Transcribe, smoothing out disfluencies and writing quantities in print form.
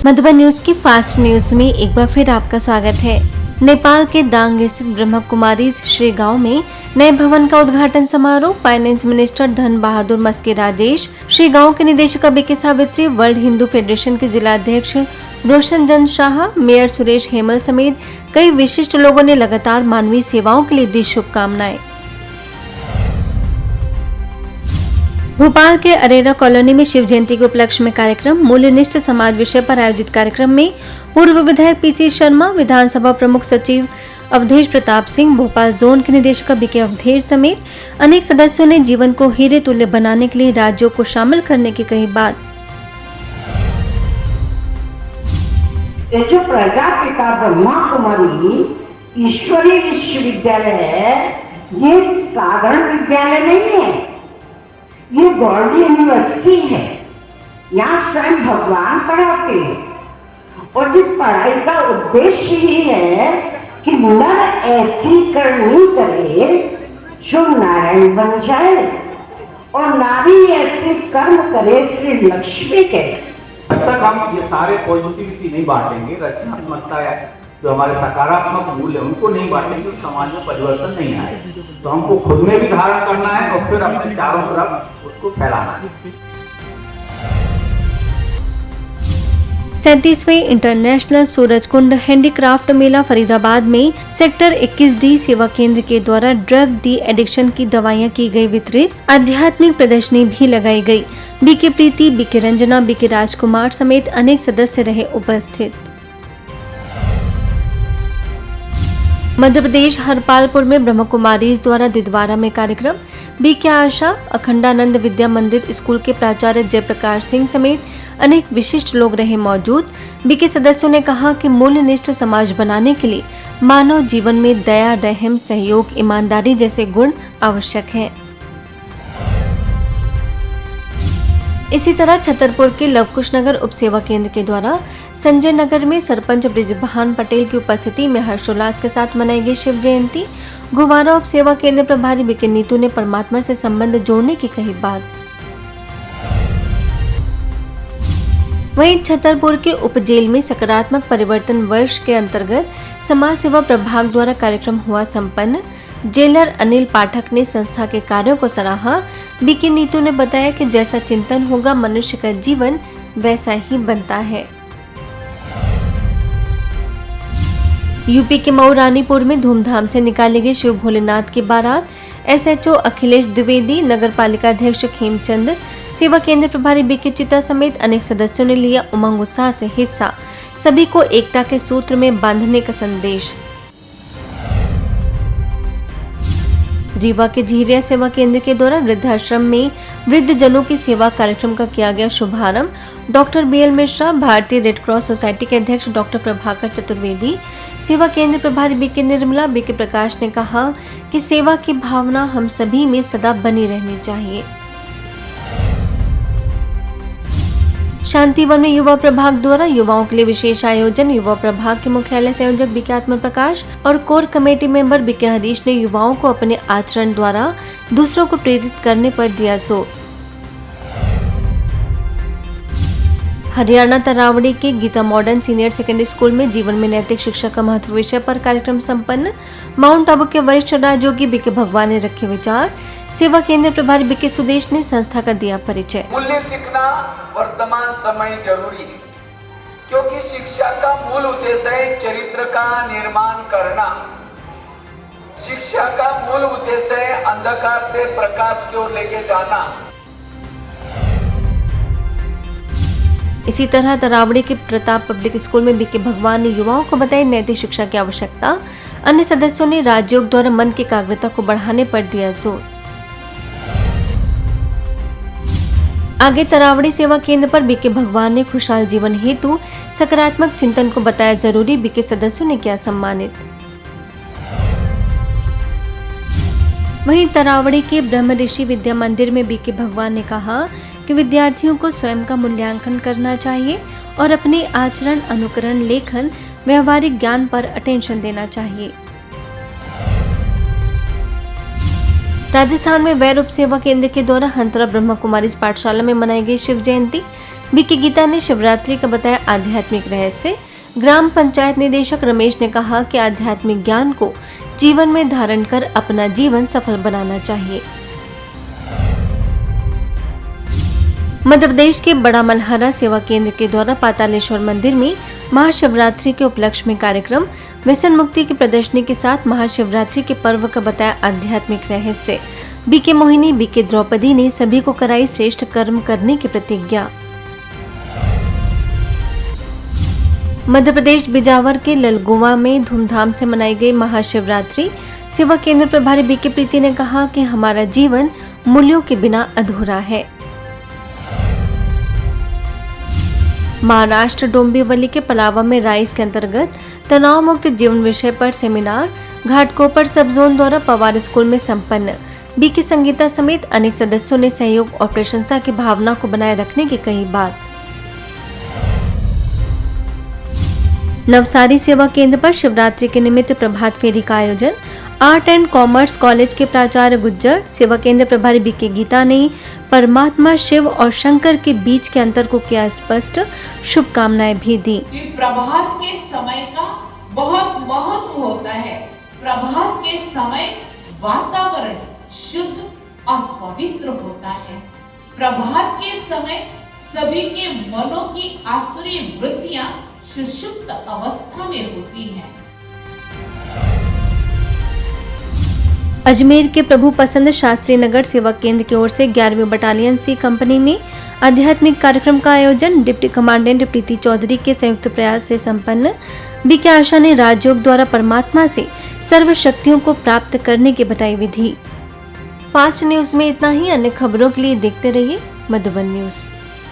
Madhuban news की fast news में एक बार फिर आपका स्वागत है। नेपाल के दांग स्थित ब्रह्म कुमारी श्री गांव में नए भवन का उद्घाटन समारोह फाइनेंस मिनिस्टर धन बहादुर मस्के राजेश, श्री गांव के निदेशक BK Savitri, world Hindu federation के जिला अध्यक्ष रोशन चंद शाह, मेयर सुरेश हेमल समेत कई विशिष्ट लोगों ने लगातार मानवीय सेवाओं के लिए दी शुभकामनाएं। भोपाल के अरेरा कॉलोनी में शिव जयंती के उपलक्ष्य में कार्यक्रम मूल्यनिष्ठ समाज विषय पर आयोजित कार्यक्रम में पूर्व विधायक पीसी शर्मा, विधानसभा प्रमुख सचिव अवधेश प्रताप सिंह, भोपाल जोन के निदेशक बीके अवधेश समेत अनेक सदस्यों ने जीवन को हीरे तुल्य बनाने के लिए राज्यों को शामिल करने की कही बात। ये जो प्रजापिता ब्रह्मा कुमारी ईश्वरीय विश्वविद्यालय है, ये साधारण विद्यालय नहीं है, ये गॉड यूनिवर्सिटी है। यहाँ स्वयं भगवान पढ़ाते हैं और जिस पढ़ाई का उद्देश्य ही है कि नर ऐसी करनी करे जो नारायण बन जाए और नारी ऐसे कर्म करे श्री लक्ष्मी के। जब तक हम ये सारे पॉजिटिविटी नहीं बांटेंगे, रचनात्मकता है जो हमारे सकारात्मक मूल्य उनको नहीं बांटेंगे, तो समाज में परिवर्तन नहीं आएगा। तो हमको खुद में भी धारण करना है और फिर अपने चारों तरफ उसको फैलाना है। 37वें इंटरनेशनल सूरजकुंड हैंडीक्राफ्ट मेला फरीदाबाद में सेक्टर 21D सेवा केंद्र के द्वारा ड्रग डी एडिक्शन की दवाइयां की गई वितरित। आध्यात्मिक प्रदर्शनी भी लगाई गई। बीके प्रीति, बीके रंजना, बीके राजकुमार समेत अनेक सदस्य रहे उपस्थित। मध्य प्रदेश हरपालपुर में ब्रह्म कुमारीज द्वारा दिदवारा में कार्यक्रम। बीके आशा अखंडानंद विद्या मंदिर स्कूल के प्राचार्य जयप्रकाश सिंह समेत अनेक विशिष्ट लोग रहे मौजूद। बीके सदस्यों ने कहा कि मूल्यनिष्ठ समाज बनाने के लिए मानव जीवन में दया, रहम, सहयोग, ईमानदारी जैसे गुण आवश्यक हैं। इसी तरह छतरपुर के लवकुश नगर उप सेवा केंद्र के द्वारा संजय नगर में सरपंच ब्रिजभान पटेल की उपस्थिति में हर्षोल्लास के साथ मनाई गई शिव जयंती। गुवारा उप सेवा केंद्र प्रभारी बीके नीतू ने परमात्मा से संबंध जोड़ने की कही बात। वहीं छतरपुर के उप जेल में सकारात्मक परिवर्तन वर्ष के अंतर्गत समाज सेवा प्रभाग द्वारा कार्यक्रम हुआ संपन्न। जेलर अनिल पाठक ने संस्था के कार्यों को सराहा। बीके नीतू ने बताया कि जैसा चिंतन होगा मनुष्य का जीवन वैसा ही बनता है। यूपी के मऊ रानीपुर में धूमधाम से निकाली गई शिव भोलेनाथ की बारात। एसएचओ अखिलेश द्विवेदी, नगर पालिका अध्यक्ष खेमचंद, सेवा केंद्र प्रभारी बीके चिता समेत अनेक सदस्यों ने लिया उमंग उत्साह से हिस्सा। सभी को एकता के सूत्र में बांधने का संदेश। रीवा के झीरिया सेवा केंद्र के द्वारा वृद्धाश्रम में वृद्ध जनों की सेवा कार्यक्रम का किया गया शुभारंभ। डॉक्टर बीएल मिश्रा, भारतीय रेड क्रॉस सोसाइटी के अध्यक्ष डॉक्टर प्रभाकर चतुर्वेदी, सेवा केंद्र प्रभारी बीके निर्मला, बीके प्रकाश ने कहा कि सेवा की भावना हम सभी में सदा बनी रहनी चाहिए। शांतिवन में युवा प्रभाग द्वारा युवाओं के लिए विशेष आयोजन। युवा प्रभाग के मुख्यालय संयोजक बीके आत्म प्रकाश और core committee member BK Harish ने युवाओं को अपने आचरण द्वारा दूसरों को प्रेरित करने पर दिया जोर। हरियाणा तरावड़ी के Geeta modern senior secondary school में जीवन में नैतिक शिक्षा का महत्व विषय पर कार्यक्रम संपन्न। माउंट आबू के वरिष्ठ राजयोगी बीके भगवान ने रखे विचार। सेवा केंद्र प्रभारी बीके सुदेश ने संस्था का दिया परिचय। मूल्य सीखना वर्तमान समय जरूरी है, क्योंकि शिक्षा का मूल उद्देश्य है चरित्र का निर्माण करना। शिक्षा का मूल उद्देश्य है अंधकार से प्रकाश की ओर लेके जाना। इसी तरह तरावड़ी के प्रताप पब्लिक स्कूल में बीके भगवान ने युवाओं को बताई नैतिक शिक्षा की आवश्यकता। अन्य सदस्यों ने राजयोग द्वारा मन की एकाग्रता को बढ़ाने पर दिया जोर। आगे तरावड़ी सेवा केंद्र पर बीके भगवान ने खुशहाल जीवन हेतु सकारात्मक चिंतन को बताया जरूरी। बीके सदस्यों ने किया सम्मानित। वहीं तरावड़ी के ब्रह्म ऋषि विद्या मंदिर में बीके भगवान ने कहा कि विद्यार्थियों को स्वयं का मूल्यांकन करना चाहिए और अपने आचरण, अनुकरण, लेखन, व्यवहारिक ज्ञान पर अटेंशन देना चाहिए। राजस्थान में वैर उप सेवा केंद्र के द्वारा हंतरा ब्रह्म कुमारी पाठशाला में मनाई गई शिव जयंती। बीके गीता ने शिवरात्रि का बताया आध्यात्मिक रहस्य। ग्राम पंचायत निदेशक रमेश ने कहा कि आध्यात्मिक ज्ञान को जीवन में धारण कर अपना जीवन सफल बनाना चाहिए। मध्य प्रदेश के बड़ा मलहरा सेवा केंद्र के द्वारा पातालेश्वर मंदिर में महाशिवरात्रि के उपलक्ष्य में कार्यक्रम व्यसन मुक्ति की प्रदर्शनी के साथ महाशिवरात्रि के पर्व का बताया आध्यात्मिक रहस्य। बीके मोहिनी, बीके द्रौपदी ने सभी को कराई श्रेष्ठ कर्म करने की प्रतिज्ञा। मध्य प्रदेश बिजावर के ललगुवा में धूमधाम से मनाई गई महाशिवरात्रि। सेवा केंद्र प्रभारी बीके प्रीति ने कहा कि हमारा जीवन मूल्यों के बिना अधूरा है। महाराष्ट्र डोंबिवली के पलावा में राइस के अंतर्गत तनाव मुक्त जीवन विषय पर सेमिनार घाटकोपर सब जोन द्वारा पवार स्कूल में संपन्न। बीके संगीता समेत अनेक सदस्यों ने सहयोग और प्रशंसा की भावना को बनाए रखने की कही बात। नवसारी सेवा केंद्र पर शिवरात्रि के निमित्त प्रभात फेरी का आयोजन। आर्ट एंड कॉमर्स कॉलेज के प्राचार्य गुज्जर, सेवा केंद्र प्रभारी बीके गीता ने परमात्मा शिव और शंकर के बीच के अंतर को किया स्पष्ट, शुभकामनाएं भी दी। प्रभात के समय का बहुत महत्व होता है। प्रभात के समय वातावरण शुद्ध और पवित्र होता है। प्रभात के समय सभी के मनों की आसुरी वृत्तियां सुषुप्त अवस्था में होती हैं। अजमेर के प्रभु पसंद शास्त्री नगर सेवा केंद्र की ओर से 11वीं बटालियन सी कंपनी में आध्यात्मिक कार्यक्रम का आयोजन डिप्टी कमांडेंट प्रीति चौधरी के संयुक्त प्रयास से संपन्न। बीके आशा ने राजयोग द्वारा परमात्मा से सर्व शक्तियों को प्राप्त करने की बताई विधि। फास्ट न्यूज में इतना ही। अन्य खबरों के लिए देखते रहिए मधुबन न्यूज।